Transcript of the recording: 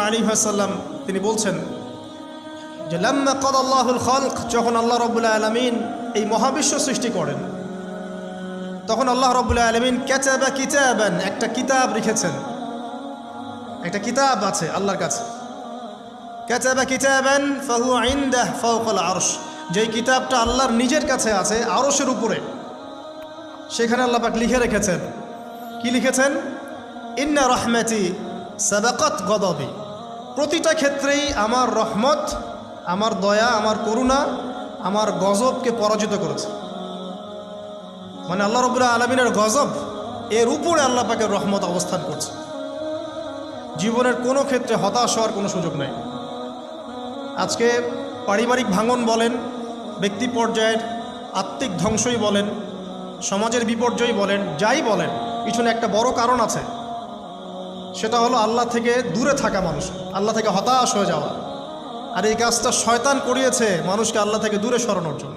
আলাইহি ওয়াসাল্লাম তিনি বলছেন যে লাম্মা কাদাল্লাহুল খালক, যখন আল্লাহ রাব্বুল আলামিন এই মহাবিশ্ব সৃষ্টি করেন তখন আল্লাহ রাব্বুল আলামিন কাতাবা কিতাবান, একটা কিতাব লিখেছেন, একটা কিতাব আছে আল্লাহর কাছে। কাতাবা কিতাবান ফাহুয়া ইনদাহু ফাওকাল আরশ, যেই কিতাবটা আল্লাহর নিজের কাছে আছে আরশের উপরে, সেখানে আল্লাহ পাক লিখে রেখেছেন। কি লিখেছেন? ইন্না রাহমাতি সাবাকাত গদাবি, প্রতিটা ক্ষেত্রেই আমার রহমত, আমার দয়া, আমার করুণা আমার গজবকে পরাজিত করেছে। মানে আল্লাহ রাব্বুল আলামিনের গজব এর উপরে আল্লাহ পাকের রহমত অবস্থান করছে। জীবনের কোনো ক্ষেত্রে হতাশ হওয়ার কোনো সুযোগ নেই। আজকে পারিবারিক ভাঙন বলেন, ব্যক্তি পর্যায়ের আত্মিক ধ্বংসই বলেন, সমাজের বিপর্যয় বলেন, যাই বলেন, পিছনে একটা বড় কারণ আছে। সেটা হলো আল্লাহ থেকে দূরে থাকা মানুষ, আল্লাহ থেকে হতাশ হয়ে যাওয়া। আর এই কাজটা শয়তান করিয়েছে মানুষকে আল্লাহ থেকে দূরে সরানোর জন্য।